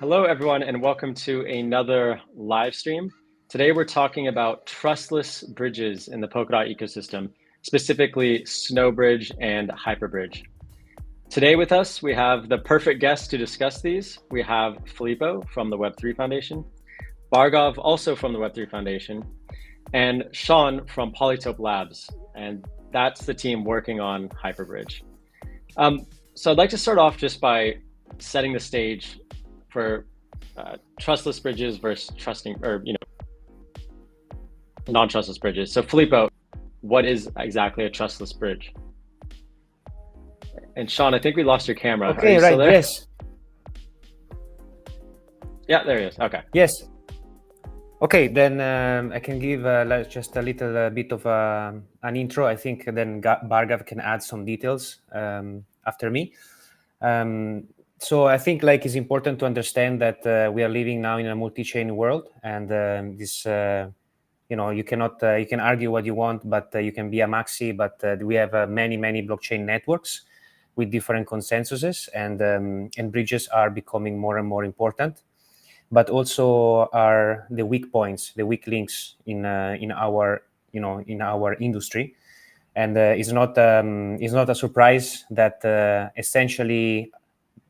Hello, everyone, and welcome to another live stream. Today, we're talking about trustless bridges in the Polkadot ecosystem, specifically Snowbridge and Hyperbridge. Today with us, we have the perfect guest to discuss these. We have Filippo from the Web3 Foundation, Bhargav, also from the Web3 Foundation, and Sean from Polytope Labs, and that's the team working on Hyperbridge. So I'd like to start off just by setting the stage for trustless bridges versus non-trustless bridges. So Filippo, what is exactly a trustless bridge? And Sean, I think we lost your camera. Okay, Are you right, still there? yes. Yeah, there he is. Okay. Yes. Okay, then I can give just a little bit of an intro. I think then Bhargav can add some details after me. So I think it's important to understand that we are living now in a multi-chain world, and this you can argue what you want, but you can be a maxi, but we have many blockchain networks with different consensuses, and bridges are becoming more and more important, but also are the weak points, the weak links in our industry. And it's not a surprise that essentially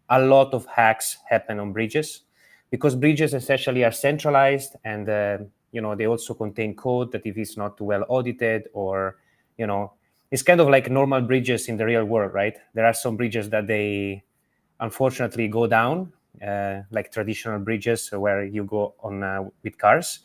a lot of hacks happen on bridges, because bridges essentially are centralized, and they also contain code that if it's not well audited, or it's kind of like normal bridges in the real world, right? There are some bridges that they unfortunately go down, like traditional bridges where you go on with cars.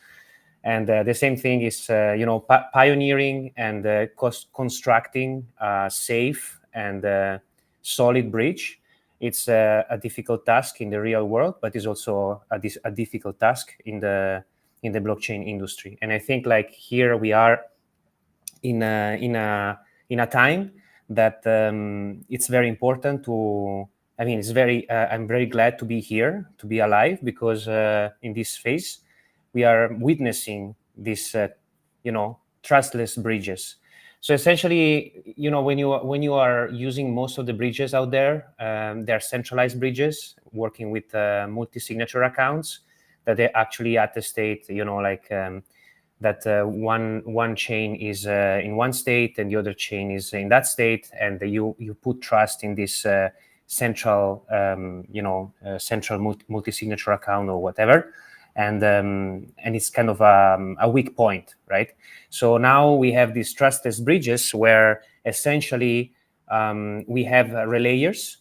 And the same thing is pioneering and constructing a safe and solid bridge. It's a difficult task in the real world, but it's also a difficult task in the blockchain industry. And I think here we are in a time that it's very important to. I mean, I'm very glad to be here, to be alive, because in this phase we are witnessing this trustless bridges. So essentially, when you are using most of the bridges out there, they're centralized bridges working with multi-signature accounts that they actually attestate, that one chain is in one state and the other chain is in that state, and you put trust in this central, central multi-signature account or whatever. And it's kind of a weak point, right? So now we have these trustless bridges where essentially we have relayers,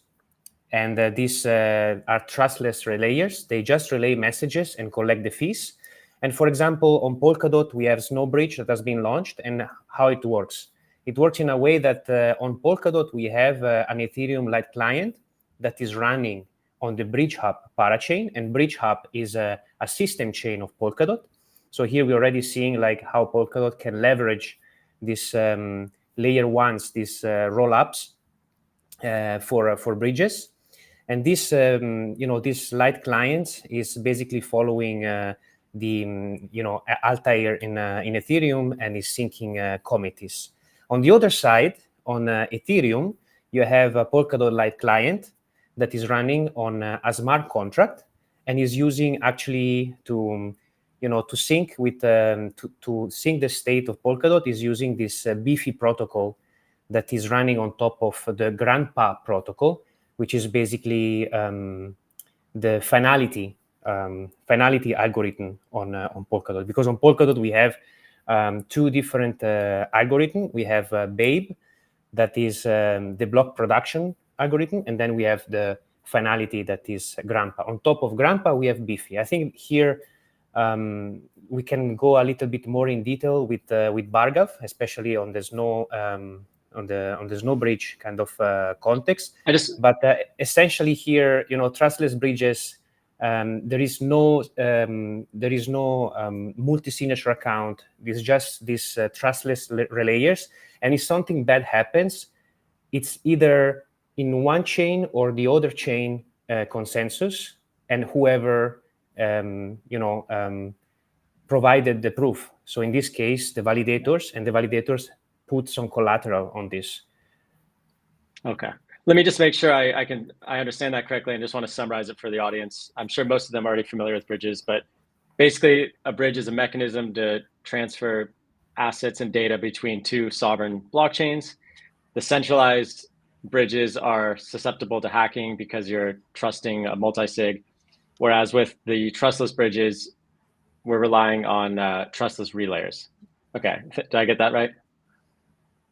and these are trustless relayers. They just relay messages and collect the fees. And for example, on Polkadot, we have Snowbridge that has been launched, and how it works. It works in a way that on Polkadot, we have an Ethereum-like client that is running on the Bridge Hub parachain, and Bridge Hub is a system chain of Polkadot. So here we're already seeing how Polkadot can leverage this layer ones, these roll-ups for bridges. And this, this light client is basically following the Altair in Ethereum, and is syncing committees. On the other side, on Ethereum, you have a Polkadot Lite client that is running on a smart contract, and is using actually to sync with to sync the state of Polkadot, is using this beefy protocol that is running on top of the Grandpa protocol, which is basically the finality algorithm on Polkadot. Because on Polkadot we have two different algorithms. We have Babe, that is the block production algorithm, and then we have the finality that is Grandpa. On top of Grandpa, we have Beefy. I think here we can go a little bit more in detail with Bhargav, especially on the on the Snowbridge kind of context. But essentially here, trustless bridges. There is no multi-signature account. It's just these trustless relayers, and if something bad happens, it's either in one chain or the other chain consensus, and whoever provided the proof. So in this case, the validators, and the validators put some collateral on this. Okay. Let me just make sure I understand that correctly and just want to summarize it for the audience. I'm sure most of them are already familiar with bridges, but basically a bridge is a mechanism to transfer assets and data between two sovereign blockchains. The centralized bridges are susceptible to hacking because you're trusting a multi-sig, whereas with the trustless bridges, we're relying on trustless relayers. Okay, did I get that right?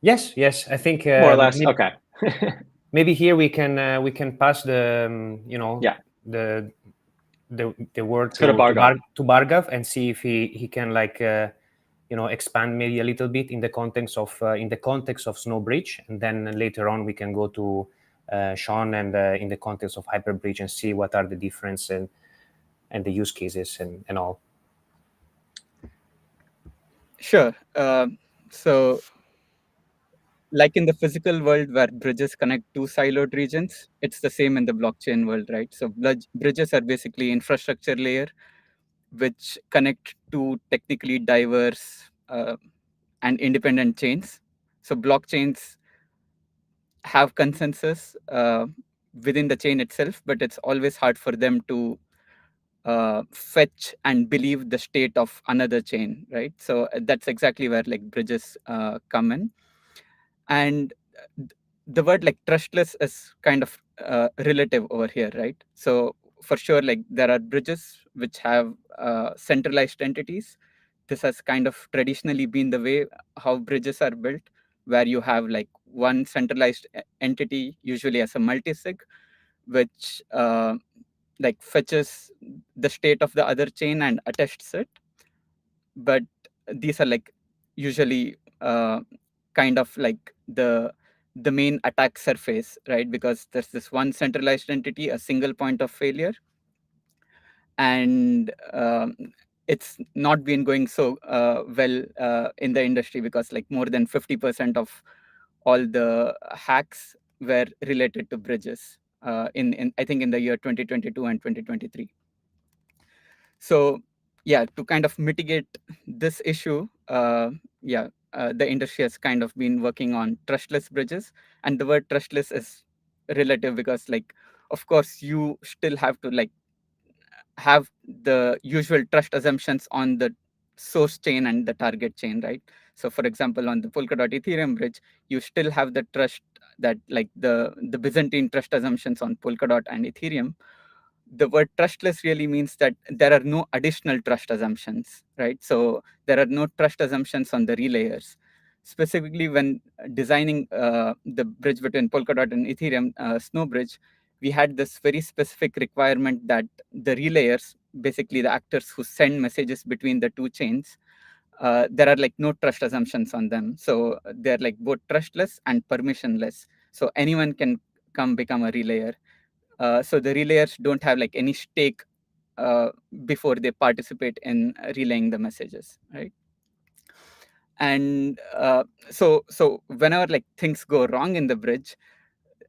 Yes, I think more or less. Okay. Maybe here we can pass the Yeah. the word Let's go to Bhargav. to Bhargav and see if he can like expand maybe a little bit in the context of Snowbridge, and then later on we can go to Sean and in the context of Hyperbridge and see what are the difference and the use cases and all. Sure. So like in the physical world where bridges connect two siloed regions, it's the same in the blockchain world, right? So bridges are basically infrastructure layer which connect two technically diverse and independent chains. So blockchains have consensus within the chain itself, but it's always hard for them to fetch and believe the state of another chain, right? So that's exactly where like bridges come in. And the word like trustless is kind of relative over here, right? So for sure, like there are bridges which have centralized entities. This has kind of traditionally been the way how bridges are built, where you have like one centralized entity, usually as a multisig, which like fetches the state of the other chain and attests it. But these are like usually kind of like the main attack surface, right? Because there's this one centralized entity, a single point of failure, and it's not been going so well in the industry because like more than 50% of all the hacks were related to bridges in I think in the year 2022 and 2023. So yeah, to kind of mitigate this issue, the industry has kind of been working on trustless bridges, and the word trustless is relative because like of course you still have to like have the usual trust assumptions on the source chain and the target chain, right? So for example, on the Polkadot Ethereum bridge, you still have the trust that like the Byzantine trust assumptions on Polkadot and Ethereum. The word trustless really means that there are no additional trust assumptions, right? So there are no trust assumptions on the relayers. Specifically, when designing the bridge between Polkadot and Ethereum, Snowbridge, we had this very specific requirement that the relayers, basically the actors who send messages between the two chains, there are like no trust assumptions on them. So they're like both trustless and permissionless. So anyone can come become a relayer. So the relayers don't have like any stake before they participate in relaying the messages, right? And so whenever like things go wrong in the bridge,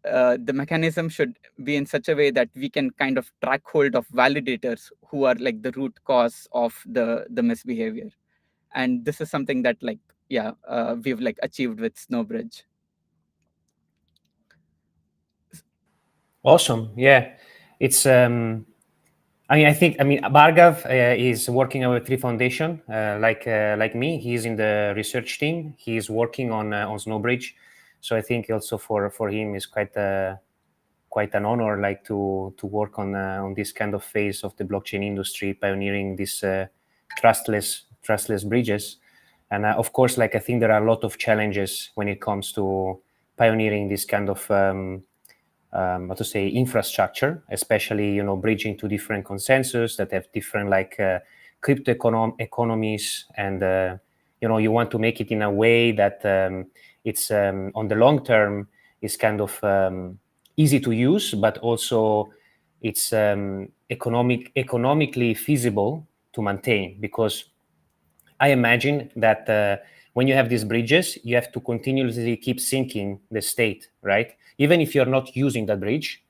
the mechanism should be in such a way that we can kind of track hold of validators who are like the root cause of the misbehavior. And this is something that like we've like achieved with Snowbridge. Awesome. Yeah, it's I think Bhargav is working on Web3 Foundation, like me. He's in the research team. He's working on Snowbridge, so I think also for him is quite an honor, like to work on this kind of phase of the blockchain industry, pioneering this trustless bridges. And of course, like I think there are a lot of challenges when it comes to pioneering this kind of infrastructure, especially bridging to different consensus that have different like crypto economies, and you want to make it in a way that it's on the long term is kind of easy to use, but also it's economically feasible to maintain, because I imagine that when you have these bridges, you have to continuously keep syncing the state, right? Even if you're not using that bridge,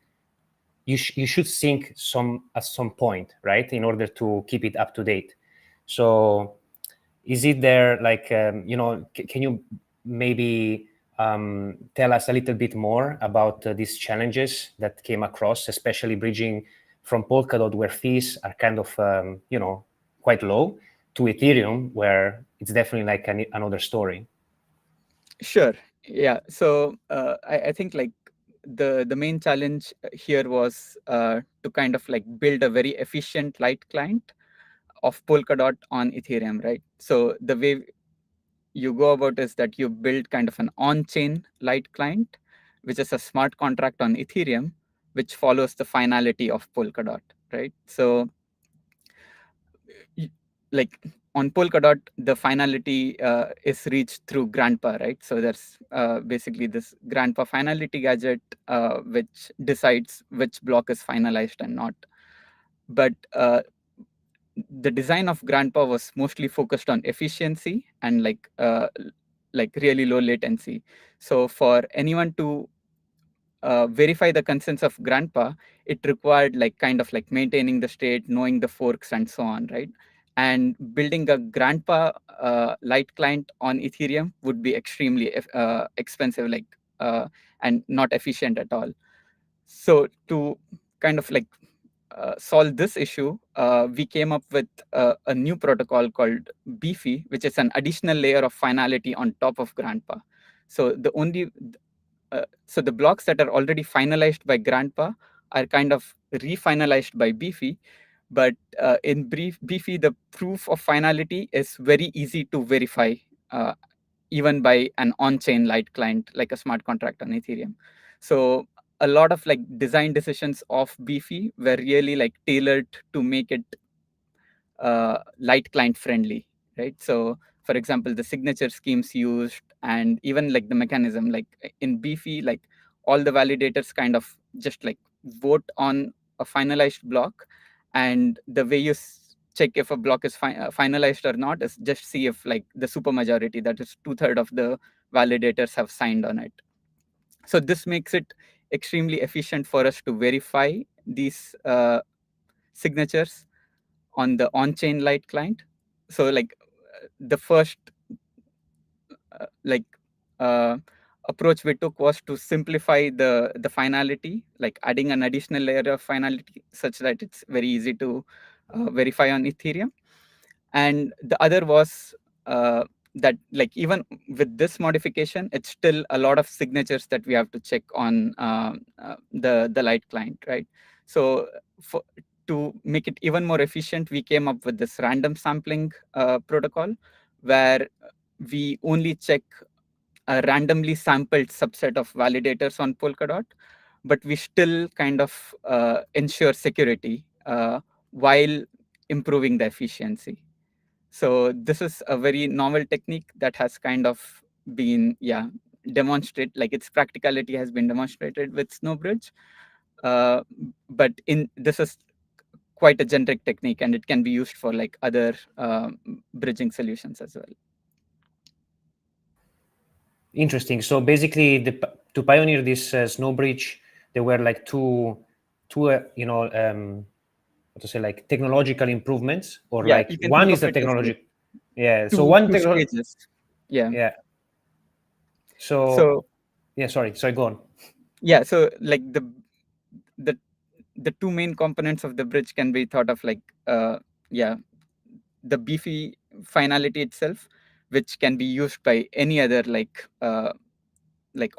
you should sync at some point, right, in order to keep it up to date. So is it there like, can you maybe tell us a little bit more about these challenges that came across, especially bridging from Polkadot, where fees are kind of, quite low, to Ethereum, where it's definitely like another story. Sure. Yeah. So I think like the main challenge here was to kind of like build a very efficient light client of Polkadot on Ethereum, right? So the way you go about is that you build kind of an on-chain light client, which is a smart contract on Ethereum, which follows the finality of Polkadot, right? So like on Polkadot, the finality is reached through grandpa, right? So there's basically this grandpa finality gadget, which decides which block is finalized and not. But the design of grandpa was mostly focused on efficiency and like really low latency. So for anyone to verify the consents of grandpa, it required like kind of like maintaining the state, knowing the forks and so on, right? And building a grandpa light client on Ethereum would be extremely expensive, and not efficient at all. So to kind of like solve this issue, we came up with a new protocol called Beefy, which is an additional layer of finality on top of grandpa. So so the blocks that are already finalized by grandpa are kind of refinalized by Beefy. But in Beefy, the proof of finality is very easy to verify, even by an on-chain light client, like a smart contract on Ethereum. So a lot of like design decisions of Beefy were really like tailored to make it light client friendly, right? So for example, the signature schemes used and even like the mechanism, like in Beefy, like all the validators kind of just like vote on a finalized block, and the way you check if a block is finalized or not is just see if like the supermajority, that is 2/3 of the validators, have signed on it. So this makes it extremely efficient for us to verify these signatures on the on-chain light client. So like the first like approach we took was to simplify the finality, like adding an additional layer of finality such that it's very easy to verify on Ethereum. And the other was that like even with this modification, it's still a lot of signatures that we have to check on the light client, right? So to make it even more efficient, we came up with this random sampling protocol, where we only check a randomly sampled subset of validators on Polkadot, but we still kind of ensure security while improving the efficiency. So this is a very novel technique that has kind of been, demonstrated, like its practicality has been demonstrated with Snowbridge. But this is quite a generic technique, and it can be used for like other bridging solutions as well. Interesting. So basically, to pioneer this Snowbridge, there were like two what to say, like technological improvements, or like one is the technology. Like, yeah. So one technology. Yeah. Yeah. So yeah. Sorry. Go on. Yeah. So like the two main components of the bridge can be thought of like the Beefy finality itself, which can be used by any other like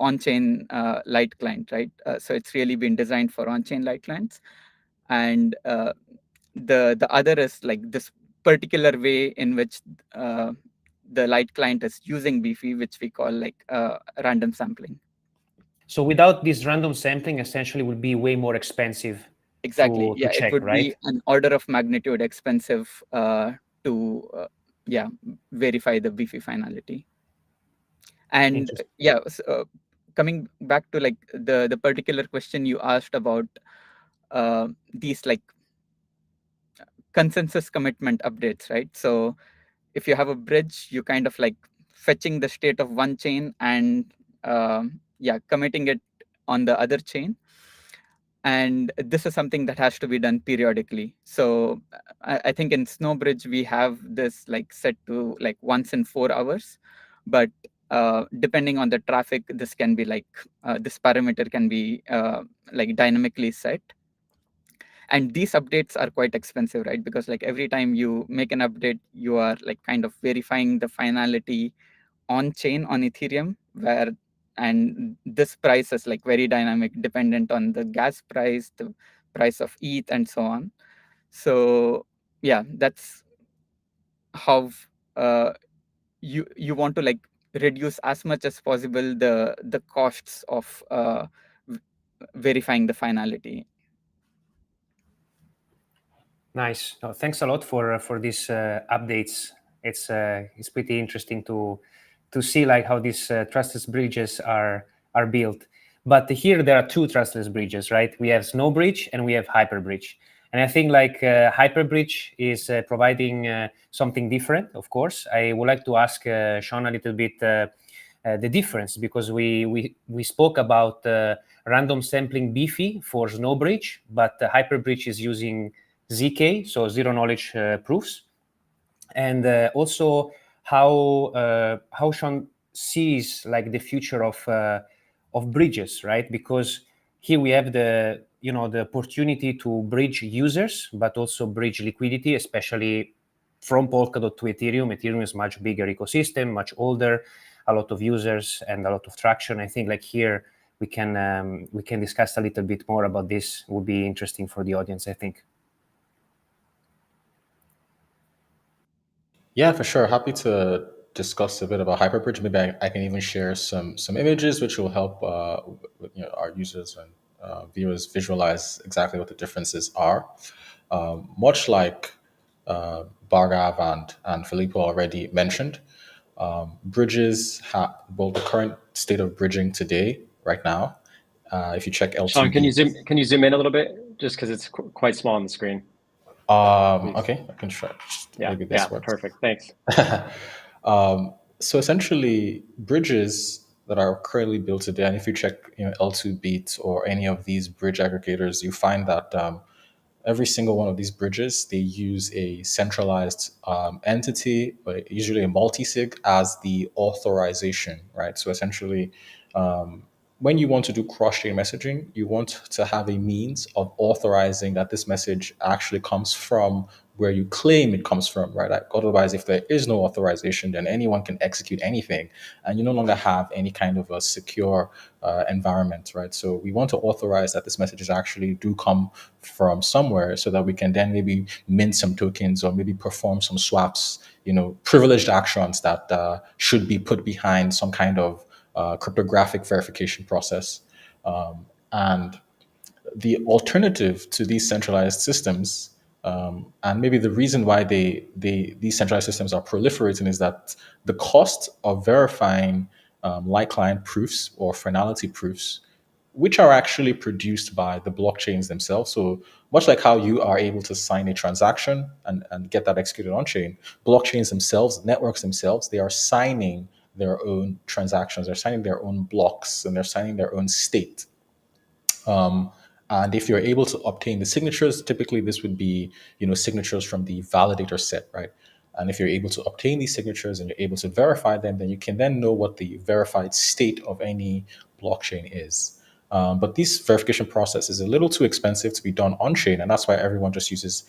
on-chain light client, right? So it's really been designed for on-chain light clients. And the other is like this particular way in which the light client is using Beefy, which we call like random sampling. So without this random sampling, essentially would be way more expensive. Exactly. To check, it would right? be an order of magnitude expensive to verify the Beefy finality. And so, coming back to like the particular question you asked about these like consensus commitment updates, right? So if you have a bridge, you kind of like fetching the state of one chain and committing it on the other chain. And this is something that has to be done periodically. So I think in Snowbridge, we have this like set to like once in 4 hours. But depending on the traffic, this can be like this parameter can be like dynamically set. And these updates are quite expensive, right? Because like every time you make an update, you are like kind of verifying the finality on chain on Ethereum, and this price is like very dynamic, dependent on the gas price, the price of ETH, and so on. So yeah, that's how you want to like reduce as much as possible the costs of verifying the finality. Nice. No, thanks a lot for these updates. It's pretty interesting to see like how these trustless bridges are built. But here there are two trustless bridges, right? We have Snowbridge and we have Hyperbridge. And I think like Hyperbridge is providing something different. Of course, I would like to ask Sean a little bit the difference, because we spoke about random sampling BFI for Snowbridge, but Hyperbridge is using ZK, so zero knowledge proofs, and also how Sean sees like the future of bridges, right? Because here we have the opportunity to bridge users, but also bridge liquidity, especially from Polkadot to Ethereum. Ethereum is much bigger ecosystem, much older, a lot of users and a lot of traction. I think like here we can discuss a little bit more about this. Would be interesting for the audience, I think. Yeah, for sure. Happy to discuss a bit about Hyperbridge. Maybe I can even share some images which will help our users and viewers visualize exactly what the differences are. Much like Bhargav and Filippo already mentioned, bridges well, the current state of bridging today, right now, if you check L2. Sean, can you zoom in a little bit, just because it's quite small on the screen? Okay, I can try. Yeah, maybe this works. Perfect. Thanks. So essentially, bridges that are currently built today, and if you check L2 Beat or any of these bridge aggregators, you find that every single one of these bridges, they use a centralized entity, but usually a multi-sig, as the authorization, right? So essentially, when you want to do cross-chain messaging, you want to have a means of authorizing that this message actually comes from where you claim it comes from, right? Like, otherwise, if there is no authorization, then anyone can execute anything, and you no longer have any kind of a secure environment, right? So we want to authorize that this messages actually do come from somewhere, so that we can then maybe mint some tokens or maybe perform some swaps, privileged actions that should be put behind some kind of cryptographic verification process. And the alternative to these centralized systems, and maybe the reason why these centralized systems are proliferating, is that the cost of verifying light client proofs or finality proofs, which are actually produced by the blockchains themselves. So much like how you are able to sign a transaction and get that executed on chain, blockchains themselves, networks themselves, they are signing their own transactions, they're signing their own blocks, and they're signing their own state. And if you're able to obtain the signatures, typically this would be, signatures from the validator set, right? And if you're able to obtain these signatures and you're able to verify them, then you can then know what the verified state of any blockchain is. But this verification process is a little too expensive to be done on chain, and that's why everyone just uses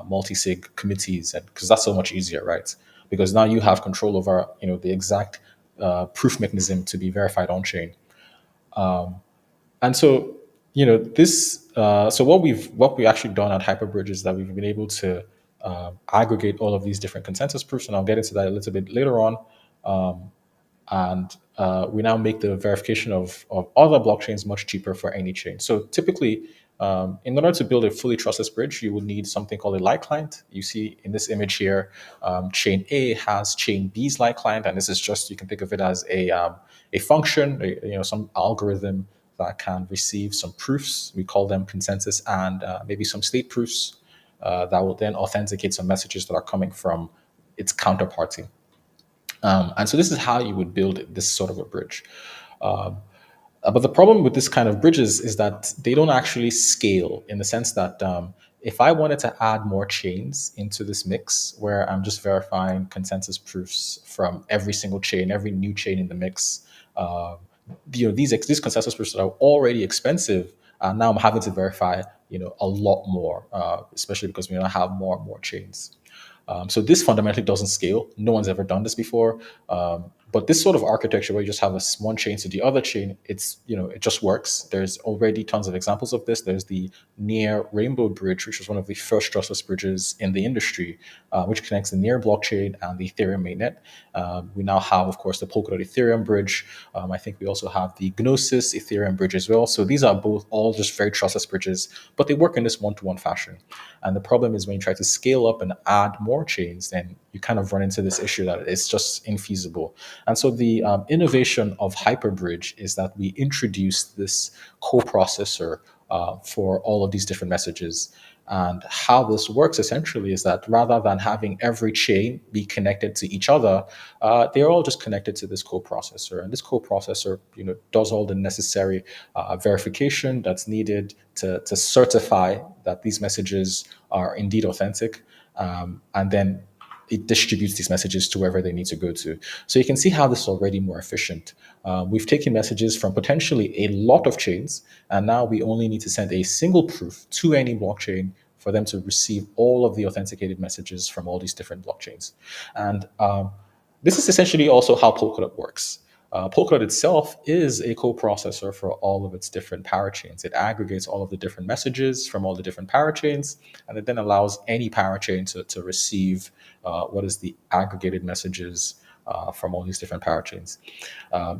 multi-sig committees, and because that's so much easier, right? Because now you have control over the exact proof mechanism to be verified on chain. And so this so what we actually done at Hyperbridge is that we've been able to aggregate all of these different consensus proofs, and I'll get into that a little bit later on. And we now make the verification of other blockchains much cheaper for any chain. So typically, in order to build a fully trustless bridge, you would need something called a light client. You see in this image here, chain A has chain B's light client, and this is just, you can think of it as a function, some algorithm that can receive some proofs. We call them consensus, and maybe some state proofs that will then authenticate some messages that are coming from its counterparty. And so this is how you would build this sort of a bridge. But the problem with this kind of bridges is that they don't actually scale, in the sense that if I wanted to add more chains into this mix where I'm just verifying consensus proofs from every single chain, every new chain in the mix, these consensus proofs that are already expensive, now I'm having to verify, a lot more, especially because we now have more and more chains. So this fundamentally doesn't scale. No one's ever done this before. But this sort of architecture where you just have one chain to the other chain, it just works. There's already tons of examples of this. There's the Near Rainbow Bridge, which was one of the first trustless bridges in the industry, which connects the Near blockchain and the Ethereum mainnet. We now have, of course, the Polkadot Ethereum bridge. I think we also have the Gnosis Ethereum bridge as well. So these are both all just very trustless bridges, but they work in this one-to-one fashion. And the problem is when you try to scale up and add more chains, then you kind of run into this issue that it's just infeasible. And so the innovation of Hyperbridge is that we introduced this coprocessor for all of these different messages. And how this works essentially is that rather than having every chain be connected to each other, they're all just connected to this coprocessor. And this coprocessor, does all the necessary verification that's needed to certify that these messages are indeed authentic. And then it distributes these messages to wherever they need to go to. So you can see how this is already more efficient. We've taken messages from potentially a lot of chains, and now we only need to send a single proof to any blockchain for them to receive all of the authenticated messages from all these different blockchains. And this is essentially also how Polkadot works. Polkadot itself is a coprocessor for all of its different parachains. It aggregates all of the different messages from all the different parachains, and it then allows any parachain to receive what is the aggregated messages from all these different parachains.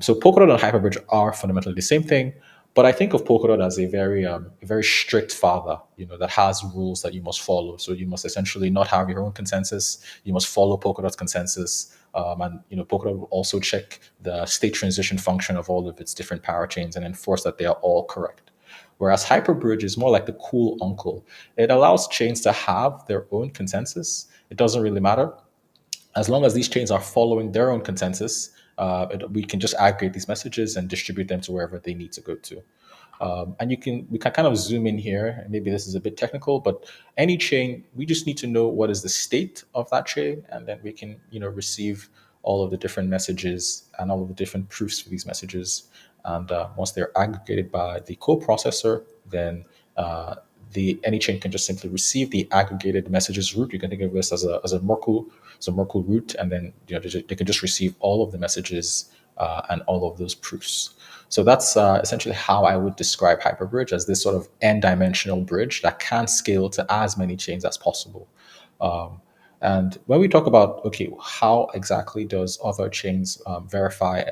So Polkadot and Hyperbridge are fundamentally the same thing, but I think of Polkadot as a very strict father, that has rules that you must follow. So you must essentially not have your own consensus. You must follow Polkadot's consensus. And Polkadot will also check the state transition function of all of its different parachains and enforce that they are all correct. Whereas Hyperbridge is more like the cool uncle. It allows chains to have their own consensus. It doesn't really matter. As long as these chains are following their own consensus, we can just aggregate these messages and distribute them to wherever they need to go to. And we can kind of zoom in here. Maybe this is a bit technical, but any chain, we just need to know what is the state of that chain, and then we can, receive all of the different messages and all of the different proofs for these messages. And once they're aggregated by the coprocessor, then any chain can just simply receive the aggregated messages root. You can think of this as a Merkle root, and then they can just receive all of the messages and all of those proofs. So that's essentially how I would describe Hyperbridge, as this sort of n-dimensional bridge that can scale to as many chains as possible. And when we talk about, okay, how exactly does other chains verify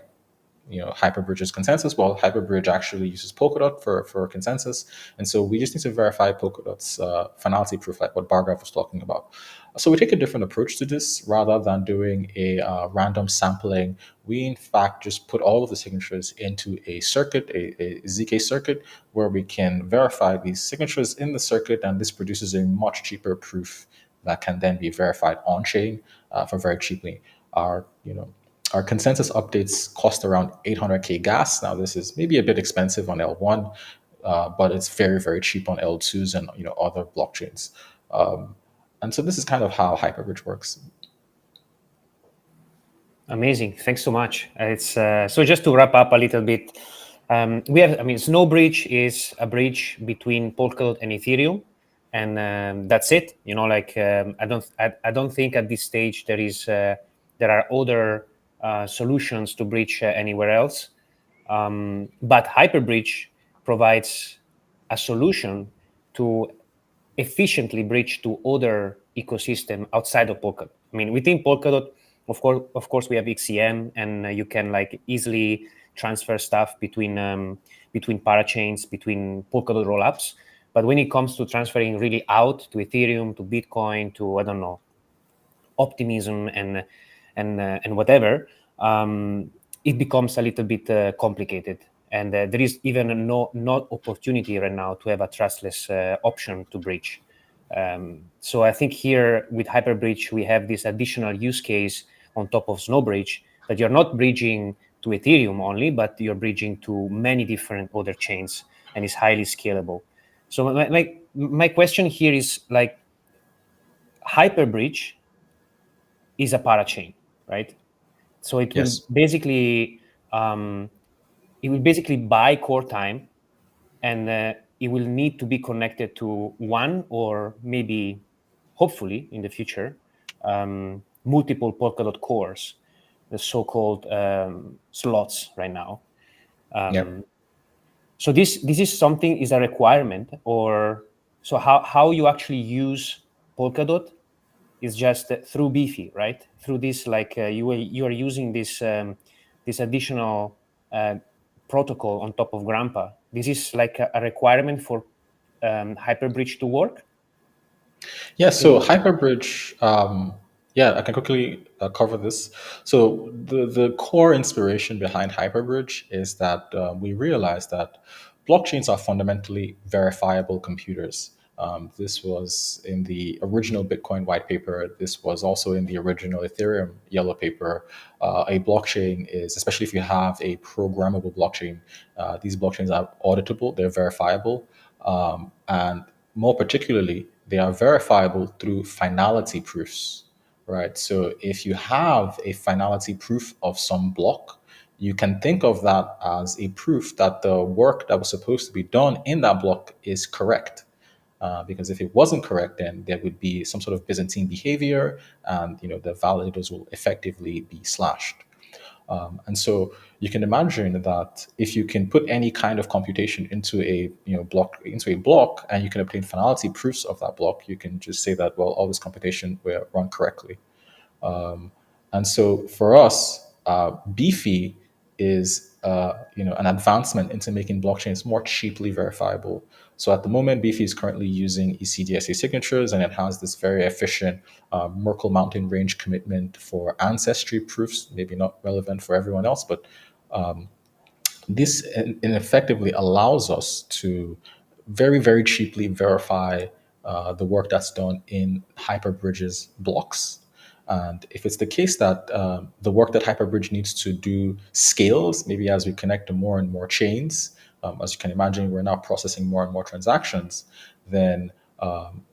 Hyperbridge's consensus? Well, Hyperbridge actually uses Polkadot for consensus. And so we just need to verify Polkadot's finality proof, like what Bhargav was talking about. So we take a different approach to this. Rather than doing a random sampling, we in fact just put all of the signatures into a circuit, a ZK circuit, where we can verify these signatures in the circuit, and this produces a much cheaper proof that can then be verified on chain for very cheaply. Our consensus updates cost around 800K gas. Now, this is maybe a bit expensive on L1, but it's very, very cheap on L2s and other blockchains. And so this is kind of how Hyperbridge works. Amazing. Thanks so much. It's so just to wrap up a little bit, Snowbridge is a bridge between Polkadot and Ethereum, and that's it. I don't think at this stage there are other solutions to bridge anywhere else. But Hyperbridge provides a solution to efficiently bridge to other ecosystem outside of Polkadot. Within Polkadot, of course, we have XCM, and you can easily transfer stuff between parachains, between Polkadot rollups. But when it comes to transferring really out to Ethereum, to Bitcoin, to Optimism and whatever, it becomes a little bit complicated. And there is even no opportunity right now to have a trustless option to bridge. So I think here with Hyperbridge, we have this additional use case on top of Snowbridge, that you're not bridging to Ethereum only, but you're bridging to many different other chains, and it's highly scalable. So my question here is like, Hyperbridge is a parachain, right? So it will Yes. basically buy core time, and it will need to be connected to one, or maybe, hopefully in the future, multiple Polkadot cores, the so-called slots right now. Yep. So this is something, is a requirement, or so how you actually use Polkadot is just through Beefy, right? Through this, like you are using this this additional protocol on top of Grandpa. This is like a requirement for Hyperbridge to work. Yeah, so Hyperbridge, yeah, I can quickly cover this. So the core inspiration behind Hyperbridge is that we realized that blockchains are fundamentally verifiable computers. This was in the original Bitcoin white paper. This was also in the original Ethereum yellow paper. A blockchain is, especially if you have a programmable blockchain, these blockchains are auditable, they're verifiable, and more particularly, they are verifiable through finality proofs, right? So if you have a finality proof of some block, you can think of that as a proof that the work that was supposed to be done in that block is correct. Because if it wasn't correct, then there would be some sort of Byzantine behavior, and the validators will effectively be slashed. And so you can imagine that if you can put any kind of computation into a block, and you can obtain finality proofs of that block, you can just say that, well, all this computation will run correctly. And so for us, Beefy is an advancement into making blockchains more cheaply verifiable. So at the moment, Beefy is currently using ECDSA signatures, and it has this very efficient Merkle mountain range commitment for ancestry proofs. Maybe not relevant for everyone else, but this effectively allows us to very, very cheaply verify the work that's done in Hyperbridge's blocks. And if it's the case that the work that Hyperbridge needs to do scales, maybe as we connect to more and more chains, as you can imagine, we're now processing more and more transactions, then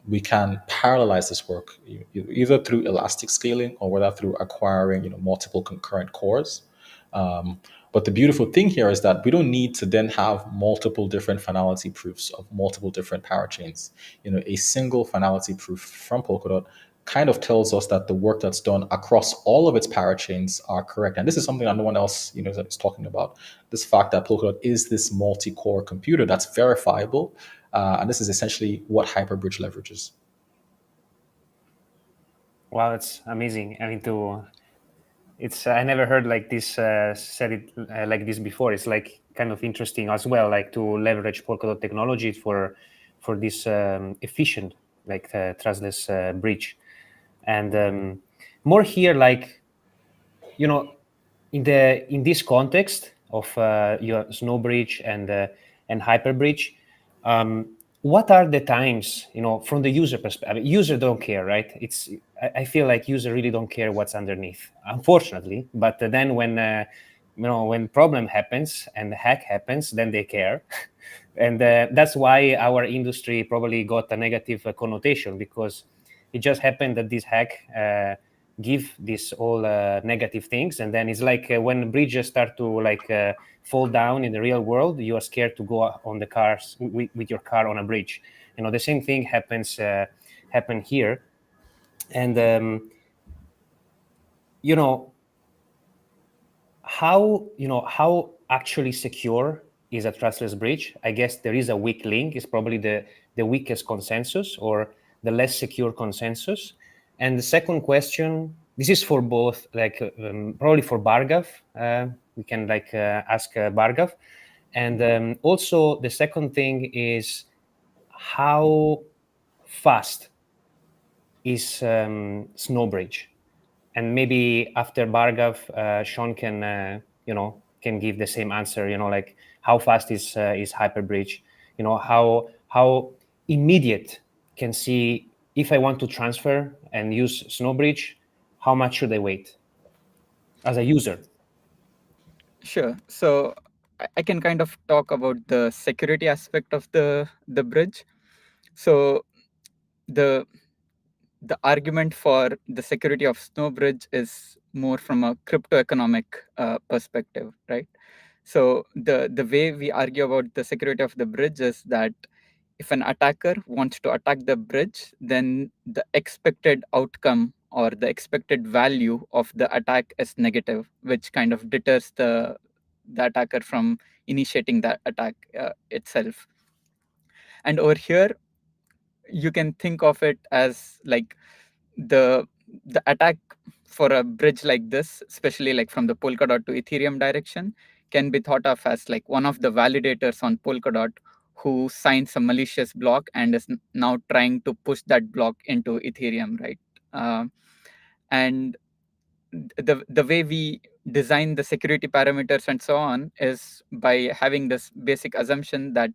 we can parallelize this work either through elastic scaling, or whether through acquiring multiple concurrent cores. But the beautiful thing here is that we don't need to then have multiple different finality proofs of multiple different parachains. A single finality proof from Polkadot kind of tells us that the work that's done across all of its parachains are correct. And this is something that no one else, is talking about. This fact that Polkadot is this multi-core computer that's verifiable. And this is essentially what Hyperbridge leverages. Wow, it's amazing. I mean, I never heard like this said it like this before. It's like kind of interesting as well, like to leverage Polkadot technology for this efficient, like trustless bridge. And more here, like in this context of your Snowbridge and Hyperbridge, what are the times, from the user perspective? I mean, user don't care, right? I feel like user really don't care what's underneath, unfortunately. But then when problem happens and the hack happens, then they care. And that's why our industry probably got a negative connotation, because it just happened that this hack give these all negative things, and then it's like when bridges start to fall down in the real world, you are scared to go on the cars with your car on a bridge. The same thing happen here. And how actually secure is a trustless bridge? I guess there is a weak link. It's probably the weakest consensus, or the less secure consensus. And the second question, this is for both, probably for Bhargav. We can ask Bhargav. And also the second thing is, how fast is Snowbridge? And maybe after Bhargav, Sean can give the same answer. Like how fast is Hyperbridge? How immediate can see, if I want to transfer and use Snowbridge, how much should I wait as a user? Sure. So I can kind of talk about the security aspect of the bridge. So the argument for the security of Snowbridge is more from a crypto economic perspective, right? So the way we argue about the security of the bridge is that if an attacker wants to attack the bridge, then the expected outcome or the expected value of the attack is negative, which kind of deters the attacker from initiating that attack itself. And over here, you can think of it as like the attack for a bridge like this, especially like from the Polkadot to Ethereum direction, can be thought of as like one of the validators on Polkadot who signs a malicious block and is now trying to push that block into Ethereum, right? And the way we design the security parameters and so on is by having this basic assumption that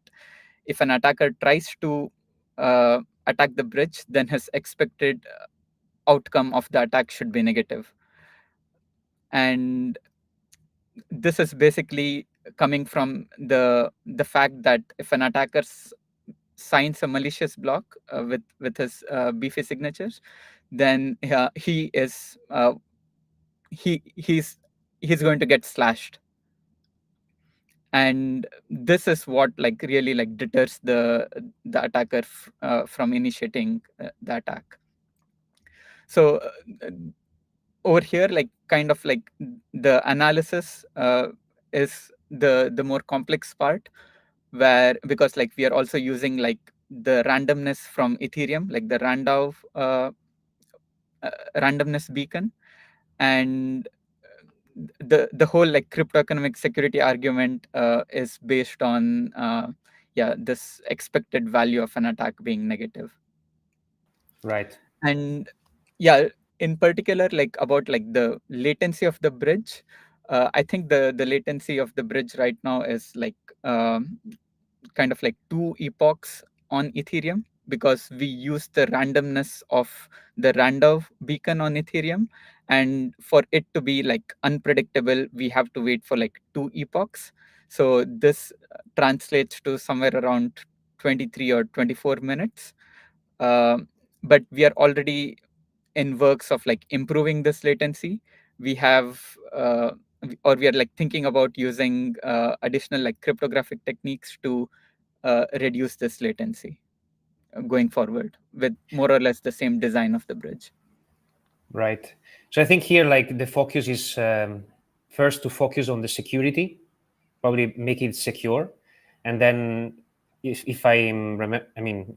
if an attacker tries to attack the bridge, then his expected outcome of the attack should be negative. And this is basically coming from the fact that if an attacker signs a malicious block with his beefy signatures, then he's going to get slashed. And this is what like really like deters the attacker from initiating the attack. So over here, like kind of like the analysis is the more complex part, where because like we are also using like the randomness from Ethereum, like the randomness beacon, and the whole like crypto economic security argument is based on this expected value of an attack being negative. Right. And in particular, like about like the latency of the bridge, I think the latency of the bridge right now is like kind of like 2 epochs on Ethereum, because we use the randomness of the random beacon on Ethereum, and for it to be like unpredictable, we have to wait for like 2 epochs. So this translates to somewhere around 23 or 24 minutes. But we are already in works of like improving this latency. We have or we are like thinking about using additional like cryptographic techniques to reduce this latency going forward with more or less the same design of the bridge. Right. So I think here, like the focus is first to focus on the security, probably make it secure, and then if I'm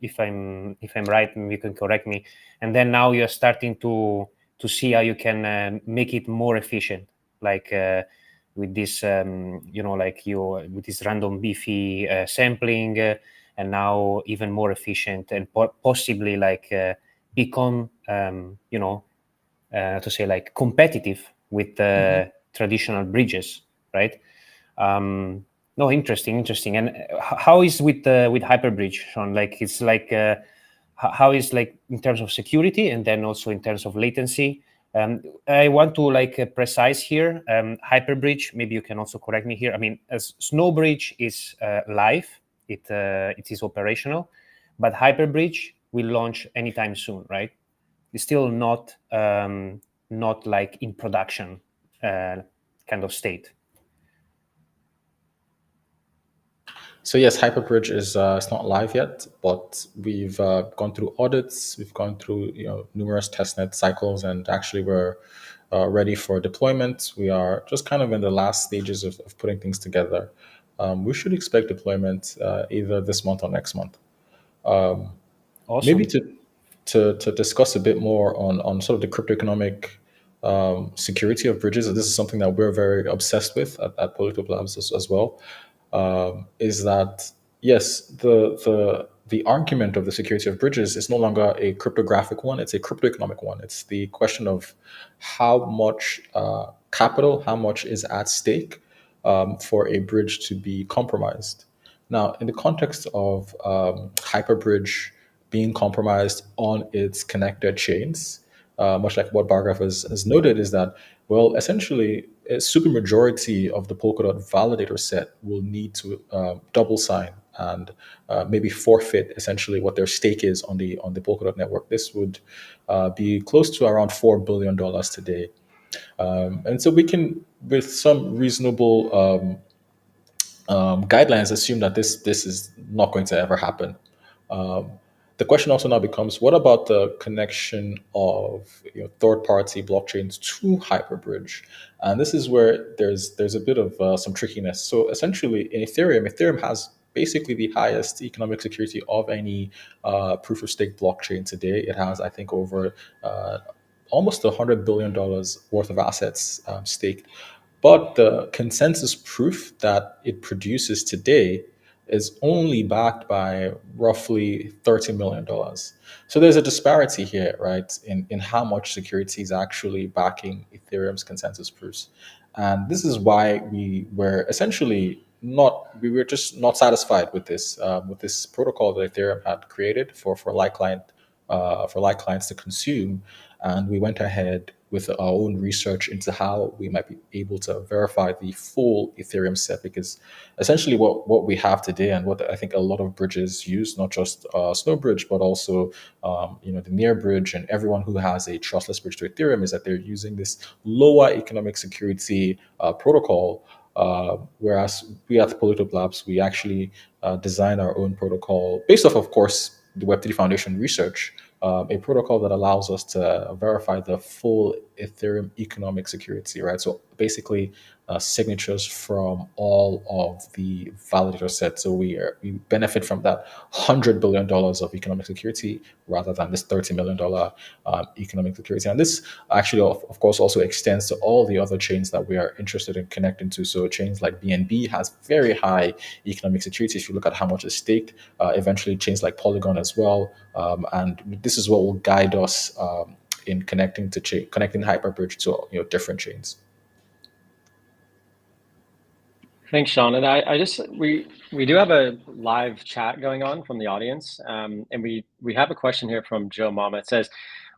if I'm right, you can correct me. And then now you're starting to see how you can make it more efficient, like with this with this random beefy sampling, and now even more efficient and possibly like become to say like competitive with traditional bridges, right? No, interesting. And how is with Hyperbridge, Sean? Like it's like how is like in terms of security and then also in terms of latency? I want to like precise here. Hyperbridge, maybe you can also correct me here. I mean, as Snowbridge is live, it is operational, but Hyperbridge will launch anytime soon, right? It's still not like in production kind of state. So yes, Hyperbridge is it's not live yet, but we've gone through audits, we've gone through numerous testnet cycles, and actually we're ready for deployment. We are just kind of in the last stages of putting things together. We should expect deployment either this month or next month. Awesome. Maybe to discuss a bit more on sort of the crypto economic security of bridges. This is something that we're very obsessed with at Polkadot Labs as well. Is that yes, the argument of the security of bridges is no longer a cryptographic one; it's a crypto economic one. It's the question of how much capital, how much is at stake for a bridge to be compromised. Now, in the context of Hyperbridge being compromised on its connected chains, much like what Bhargav has noted, is that, well, essentially, a supermajority of the Polkadot validator set will need to double sign and maybe forfeit essentially what their stake is on the Polkadot network. This would be close to around $4 billion today, and so we can, with some reasonable guidelines, assume that this is not going to ever happen. Um, the question also now becomes, what about the connection of third-party blockchains to Hyperbridge? And this is where there's a bit of some trickiness. So essentially, in Ethereum has basically the highest economic security of any proof of stake blockchain today. It has, I think, over almost $100 billion worth of assets staked. But the consensus proof that it produces today is only backed by roughly $30 million. So there's a disparity here, right, in how much security is actually backing Ethereum's consensus proofs. And this is why we were just not satisfied with this protocol that Ethereum had created for light clients to consume, and we went ahead with our own research into how we might be able to verify the full Ethereum set, because essentially what we have today, and what I think a lot of bridges use, not just Snowbridge, but also the Near Bridge and everyone who has a trustless bridge to Ethereum, is that they're using this lower economic security protocol. Whereas we at Polkadot Labs, we actually design our own protocol based off, of course, the Web3 Foundation research, a protocol that allows us to verify the full Ethereum economic security, right? So basically, signatures from all of the validator set. So we benefit from that $100 billion of economic security rather than this $30 million economic security. And this actually, of course, also extends to all the other chains that we are interested in connecting to. So chains like BNB has very high economic security if you look at how much is staked. Eventually, chains like Polygon as well. And this is what will guide us in connecting Hyperbridge to different chains. Thanks, Sean. And we do have a live chat going on from the audience, and we have a question here from Joe Mama. It says,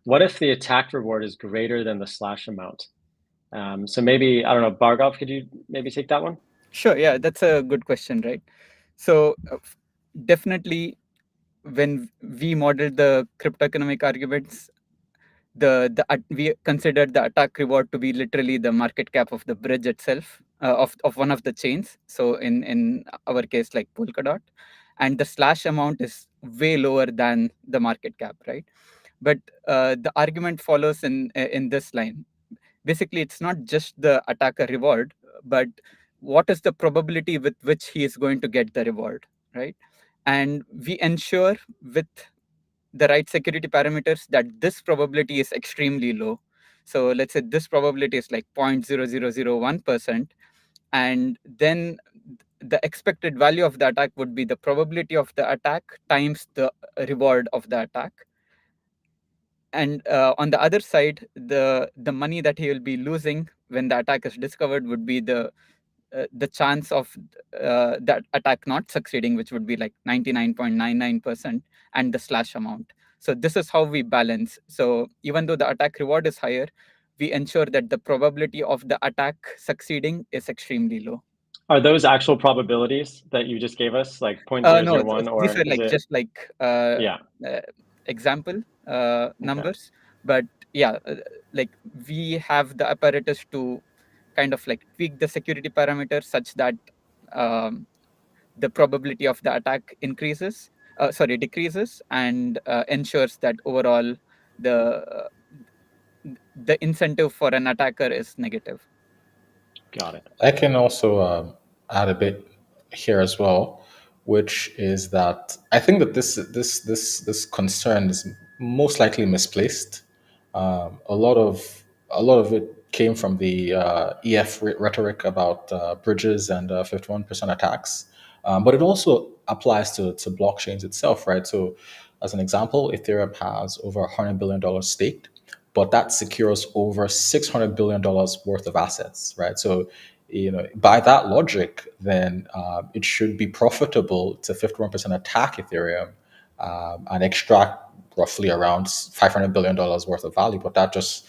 "What if the attack reward is greater than the slash amount?" So maybe, I don't know, Bhargav, could you maybe take that one? Sure. Yeah, that's a good question, right? So definitely, when we modeled the cryptoeconomic arguments, we considered the attack reward to be literally the market cap of the bridge itself, of one of the chains. So in our case, like Polkadot, and the slash amount is way lower than the market cap, right? But the argument follows in this line. Basically, it's not just the attacker reward, but what is the probability with which he is going to get the reward, right? And we ensure with the right security parameters that this probability is extremely low. So let's say this probability is like 0.0001%, and then the expected value of the attack would be the probability of the attack times the reward of the attack. And on the other side, the money that he will be losing when the attack is discovered would be the chance of that attack not succeeding, which would be like 99.99%, and the slash amount. So this is how we balance. So even though the attack reward is higher, we ensure that the probability of the attack succeeding is extremely low. Are those actual probabilities that you just gave us, like 0.001, No, or these are like is it just like example numbers. But yeah, like we have the apparatus to kind of like tweak the security parameters such that the probability of the attack decreases, and ensures that overall the incentive for an attacker is negative. Got it. I can also add a bit here as well, which is that I think that this concern is most likely misplaced. A lot of it came from the EF rhetoric about bridges and 51% attacks, but it also applies to blockchains itself, right? So, as an example, Ethereum has over $100 billion staked, but that secures over $600 billion worth of assets, right? So, by that logic, then it should be profitable to 51% attack Ethereum and extract roughly around $500 billion worth of value, but that just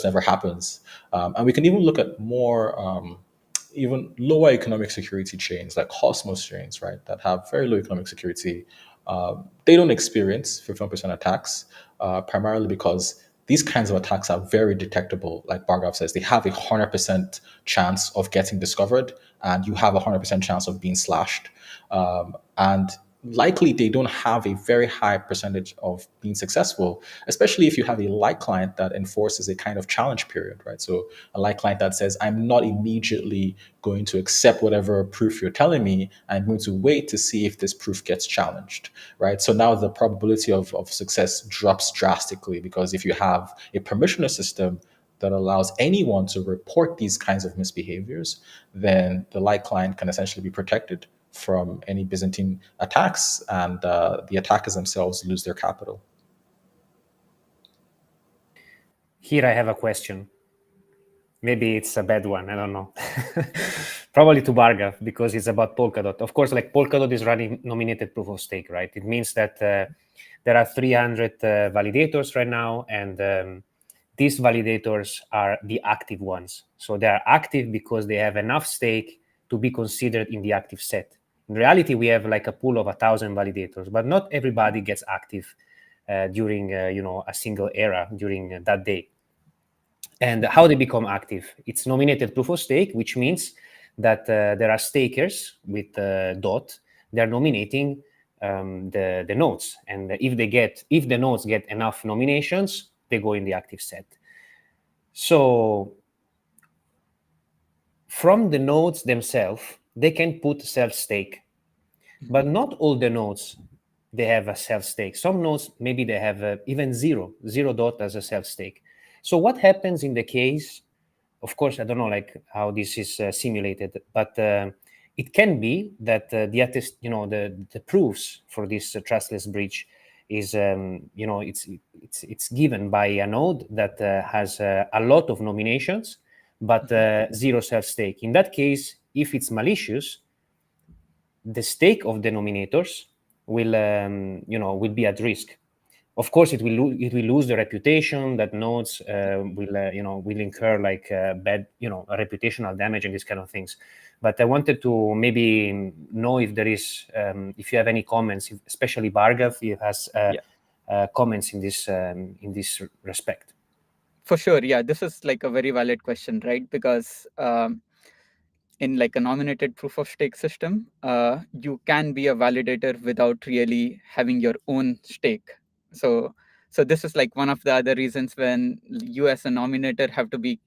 never happens. And we can even look at more even lower economic security chains like Cosmos chains, right, that have very low economic security. They don't experience 51% attacks, primarily because these kinds of attacks are very detectable. Like Bhargav says, they have 100% chance of getting discovered, and you have 100% chance of being slashed. And likely they don't have a very high percentage of being successful, especially if you have a light client that enforces a kind of challenge period, right? So a light client that says, I'm not immediately going to accept whatever proof you're telling me. I'm going to wait to see if this proof gets challenged, right? So now the probability of success drops drastically, because if you have a permissionless system that allows anyone to report these kinds of misbehaviors, then the light client can essentially be protected from any Byzantine attacks, and the attackers themselves lose their capital. Here I have a question. Maybe it's a bad one, I don't know. Probably to Bhargav, because it's about Polkadot. Of course, like Polkadot is running nominated proof of stake, right? It means that there are 300 validators right now, and these validators are the active ones. So they are active because they have enough stake to be considered in the active set. In reality, we have like a pool of 1,000 validators, but not everybody gets active during a single era during that day. And how they become active? It's nominated proof of stake, which means that there are stakers with DOT. They're nominating the nodes, and if the nodes get enough nominations, they go in the active set. So from the nodes themselves, they can put self-stake, but not all the nodes they have a self-stake. Some nodes, maybe they have even zero DOT as a self-stake. So what happens in the case? Of course, I don't know like how this is simulated, but it can be that the proofs for this trustless bridge is it's given by a node that has a lot of nominations, but zero self-stake. In that case, if it's malicious, the stake of the nominators will be at risk. Of course, it will lose the reputation that nodes will incur like bad reputational damage and these kind of things. But I wanted to maybe know if there is if you have any comments, especially Bhargav, if has comments in this respect. For sure, yeah, this is like a very valid question, right? Because in like a nominated proof of stake system, you can be a validator without really having your own stake. So this is like one of the other reasons when you as a nominator have to be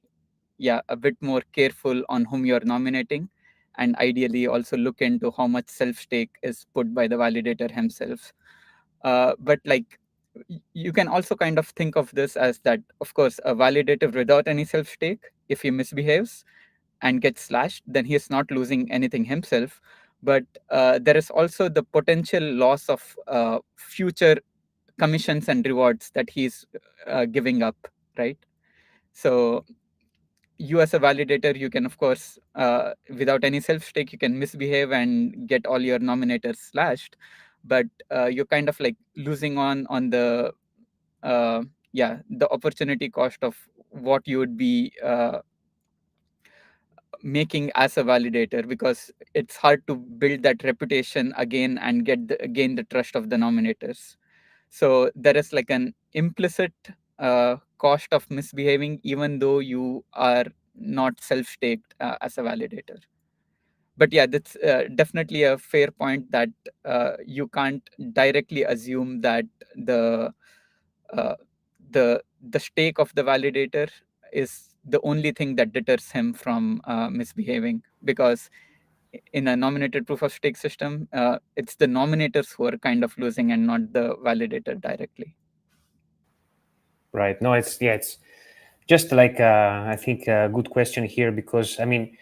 a bit more careful on whom you're nominating, and ideally also look into how much self stake is put by the validator himself. But like you can also kind of think of this as that, of course, a validator without any self stake, if he misbehaves and gets slashed, then he is not losing anything himself. But there is also the potential loss of future commissions and rewards that he's giving up, right? So you as a validator, you can, of course, without any self-stake, you can misbehave and get all your nominators slashed. But you're kind of like losing on the the opportunity cost of what you would be making as a validator, because it's hard to build that reputation again and gain the trust of the nominators. So there is like an implicit cost of misbehaving, even though you are not self-staked as a validator. But yeah, that's definitely a fair point that you can't directly assume that the uh, the stake of the validator is the only thing that deters him from misbehaving, because in a nominated proof of stake system, it's the nominators who are kind of losing and not the validator directly. Right. No, it's just like I think a good question here, because I mean,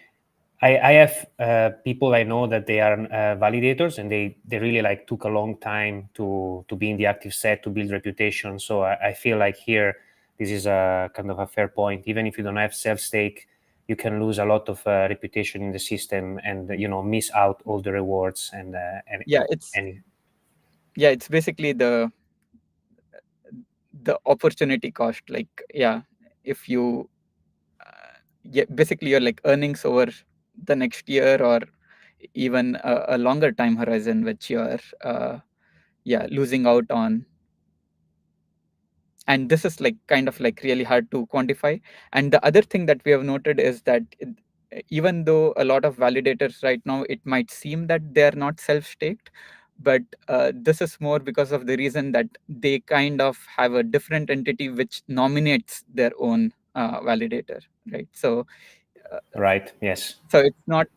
I have people I know that they are validators, and they really like took a long time to be in the active set, to build reputation. So I feel like here this is a kind of a fair point. Even if you don't have self stake, you can lose a lot of reputation in the system, and miss out all the rewards and it's basically the the opportunity cost. Like, if you basically your like earnings over the next year, or even a longer time horizon, which you're losing out on. And this is like kind of like really hard to quantify. And the other thing that we have noted is that even though a lot of validators right now, it might seem that they are not self-staked, but this is more because of the reason that they kind of have a different entity which nominates their own validator, right? So Right. Yes. so it's not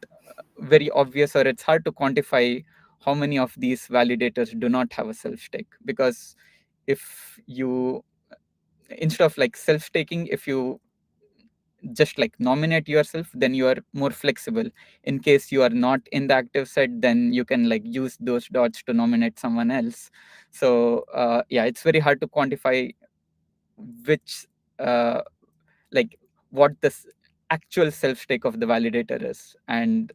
very obvious, or it's hard to quantify how many of these validators do not have a self-stake. Because if you, instead of like self-staking, if you just like nominate yourself, then you are more flexible. In case you are not in the active set, then you can like use those dots to nominate someone else. So it's very hard to quantify which like what the actual self-stake of the validator is, and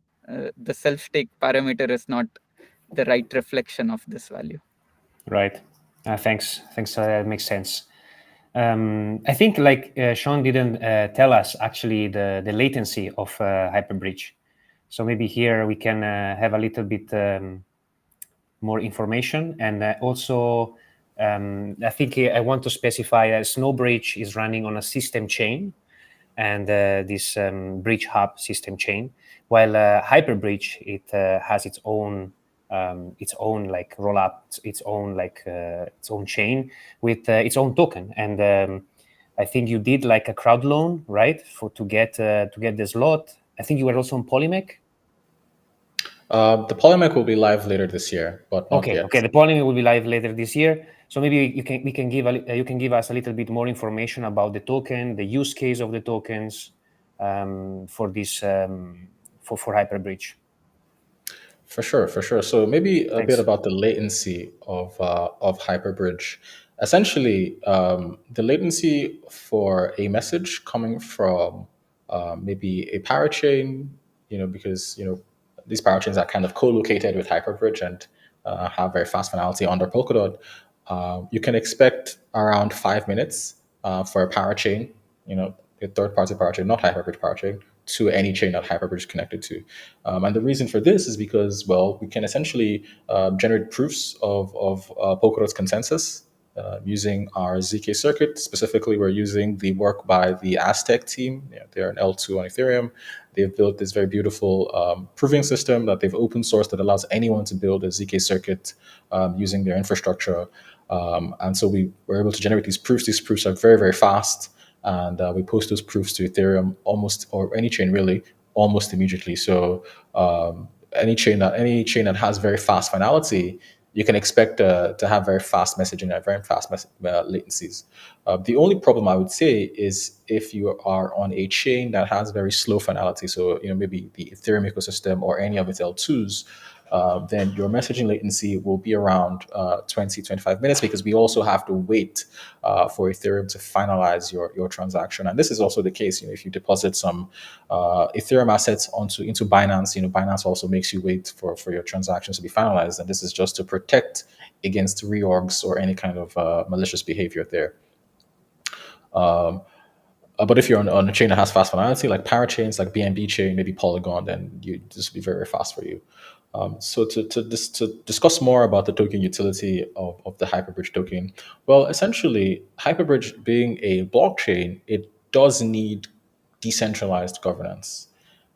the self-stake parameter is not the right reflection of this value. Right. Thanks. Makes sense. I think like Sean didn't tell us actually the latency of Hyperbridge. So maybe here we can have a little bit more information. And also, I think I want to specify that Snowbridge is running on a system chain, and this bridge hub system chain, while Hyperbridge, it has its own like roll up, its own chain with its own token. And I think you did like a crowd loan, right, to get this lot. I think you were also on Polymech. The Polymech will be live later this year, but not yet. Okay. The Polymech will be live later this year. So maybe you can give us a little bit more information about the token, the use case of the tokens for this for Hyperbridge. For sure. So maybe a Thanks. bit about the latency of Hyperbridge. Essentially, the latency for a message coming from maybe a parachain, because these parachains are kind of co-located with Hyperbridge and have very fast finality under Polkadot. You can expect around 5 minutes for a parachain, a third-party parachain, not Hyperbridge parachain, to any chain that Hyperbridge is connected to. And the reason for this is because, well, we can essentially generate proofs of Polkadot's consensus using our ZK circuit. Specifically, we're using the work by the Aztec team. They're an L2 on Ethereum. They've built this very beautiful proving system that they've open sourced that allows anyone to build a ZK circuit using their infrastructure. And so we were able to generate these proofs. These proofs are very, very fast. And we post those proofs to Ethereum or any chain really, almost immediately. So any chain that has very fast finality, you can expect to have very fast messaging and very fast latencies. The only problem I would say is if you are on a chain that has very slow finality, so maybe the Ethereum ecosystem or any of its L2s, then your messaging latency will be around 20-25 minutes, because we also have to wait for Ethereum to finalize your transaction. And this is also the case, if you deposit some Ethereum assets into Binance, Binance also makes you wait for your transactions to be finalized. And this is just to protect against reorgs or any kind of malicious behavior there. But if you're on a chain that has fast finality, like parachains, like BNB chain, maybe Polygon, then this will be very, very fast for you. So to discuss more about the token utility of the Hyperbridge token, well, essentially, Hyperbridge being a blockchain, it does need decentralized governance.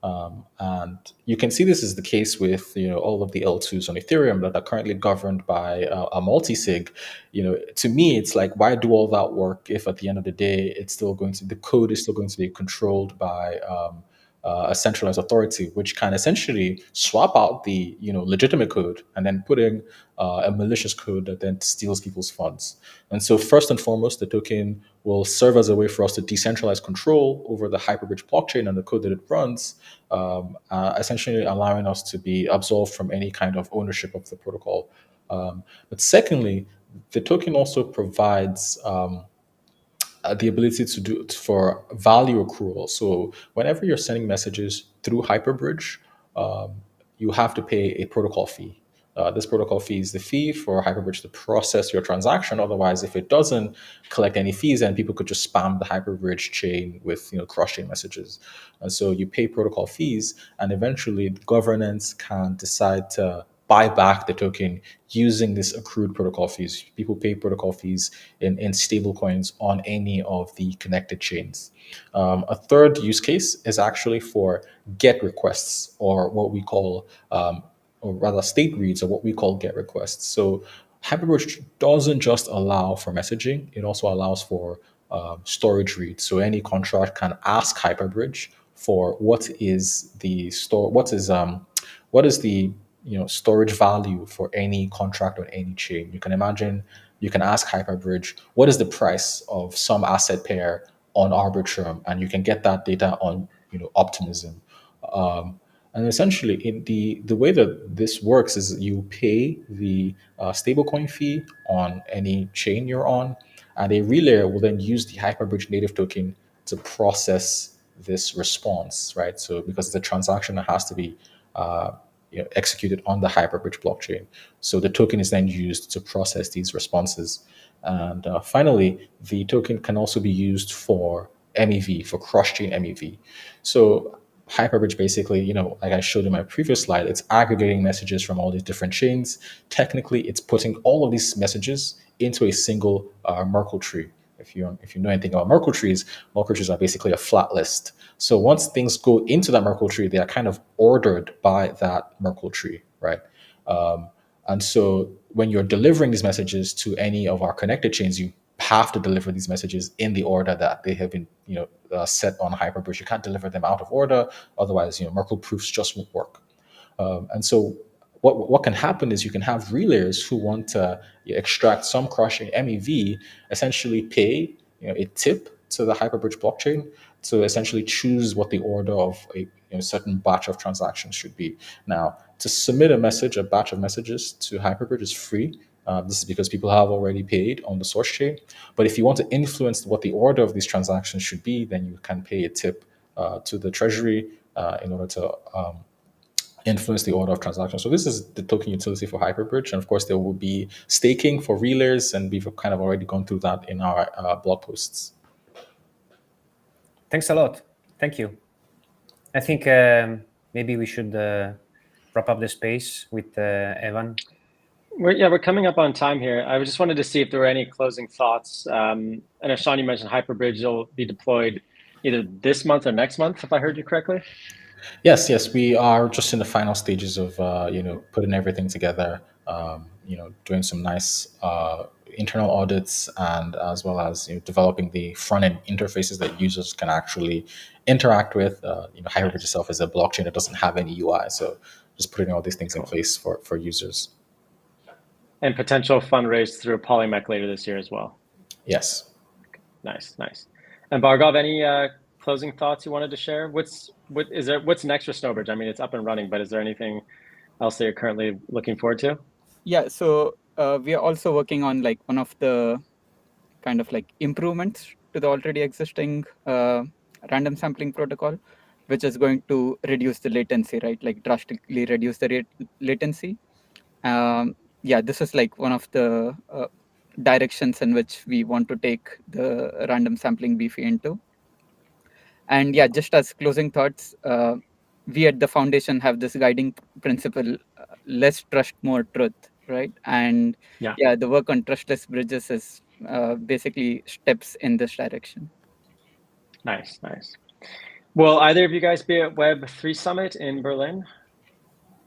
And you can see this is the case with all of the L2s on Ethereum that are currently governed by a multi-sig. To me, it's like, why do all that work if at the end of the day the code is still going to be controlled by a centralized authority, which can essentially swap out the legitimate code and then put in a malicious code that then steals people's funds. And so first and foremost, the token will serve as a way for us to decentralize control over the Hyperbridge blockchain and the code that it runs, essentially allowing us to be absolved from any kind of ownership of the protocol. But secondly, the token also provides the ability for value accrual. So whenever you're sending messages through Hyperbridge, you have to pay a protocol fee. This protocol fee is the fee for Hyperbridge to process your transaction. Otherwise, if it doesn't collect any fees, then people could just spam the Hyperbridge chain with cross-chain messages. And so you pay protocol fees, and eventually the governance can decide to buy back the token using this accrued protocol fees. People pay protocol fees in stable coins on any of the connected chains. A third use case is actually for GET requests, or what we call, or rather state reads, or what we call GET requests. So Hyperbridge doesn't just allow for messaging, it also allows for storage reads. So any contract can ask Hyperbridge for what is the storage value for any contract on any chain. You can imagine you can ask Hyperbridge what is the price of some asset pair on Arbitrum, and you can get that data on Optimism. And essentially, in the way that this works is you pay the stablecoin fee on any chain you're on, and a relayer will then use the Hyperbridge native token to process this response, right? So because it's a transaction that has to be executed on the Hyperbridge blockchain. So the token is then used to process these responses. And finally, the token can also be used for MEV, for cross-chain MEV. So Hyperbridge basically, like I showed in my previous slide, it's aggregating messages from all these different chains. Technically, it's putting all of these messages into a single Merkle tree. If you know anything about Merkle trees are basically a flat list. So once things go into that Merkle tree, they are kind of ordered by that Merkle tree, right? And so when you're delivering these messages to any of our connected chains, you have to deliver these messages in the order that they have been, set on Hyperbridge. You can't deliver them out of order, otherwise, Merkle proofs just won't work. And so what can happen is you can have relayers who want to extract some cross-chain MEV, essentially pay a tip to the Hyperbridge blockchain to essentially choose what the order of a certain batch of transactions should be. Now, to submit a batch of messages to Hyperbridge is free. This is because people have already paid on the source chain. But if you want to influence what the order of these transactions should be, then you can pay a tip to the treasury in order to influence the order of transactions. So this is the token utility for Hyperbridge. And of course, there will be staking for relayers, and we've kind of already gone through that in our blog posts. Thanks a lot. Thank you. I think maybe we should wrap up the space with Evan. We're coming up on time here. I just wanted to see if there were any closing thoughts. I know, Sean, you mentioned Hyperbridge will be deployed either this month or next month, if I heard you correctly. Yes, we are just in the final stages of putting everything together, doing some nice internal audits, and as well as developing the front end interfaces that users can actually interact with. Hyperbridge itself is a blockchain that doesn't have any UI, so just putting all these things in place for users. And potential fundraise through Polymech later this year as well. Yes. Nice. And Bhargav, any closing thoughts you wanted to share? What's next for Snowbridge? I mean, it's up and running, but is there anything else that you're currently looking forward to? Yeah, so we are also working on one of the kind of improvements to the already existing random sampling protocol, which is going to reduce the latency, right? Drastically reduce the latency. This is one of the directions in which we want to take the random sampling beefy into. And just as closing thoughts, we at the foundation have this guiding principle: less trust, more truth, right? And the work on Trustless Bridges is basically steps in this direction. Nice. Will either of you guys be at Web3 Summit in Berlin?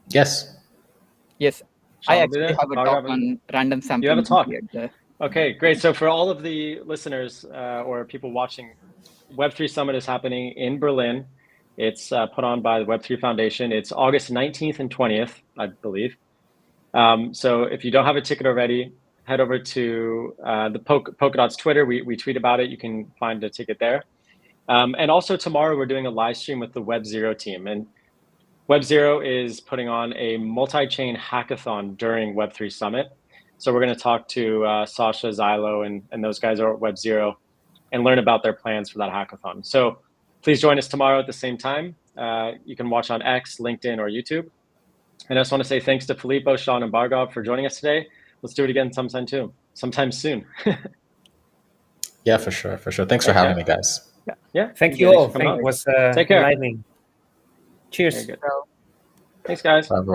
Yes. I actually have a talk on random sampling. You have a talk? Okay, great. So for all of the listeners or people watching, Web3 Summit is happening in Berlin. It's put on by the Web3 Foundation. It's August 19th and 20th, I believe. So if you don't have a ticket already, head over to the Polkadot's Twitter. We tweet about it. You can find a ticket there. And also tomorrow, we're doing a live stream with the Web0 team. And Web0 is putting on a multi-chain hackathon during Web3 Summit. So we're going to talk to Sasha, Xylo, and those guys are at Web0 and learn about their plans for that hackathon. So please join us tomorrow at the same time. You can watch on X, LinkedIn, or YouTube. And I just want to say thanks to Filippo, Sean, and Bhargav for joining us today. Let's do it again sometime soon. Yeah, for sure. Thanks for having me, guys. Yeah. Thank you all. It was Take care. enlightening. Cheers. Very good. Thanks, guys. Bye, everyone.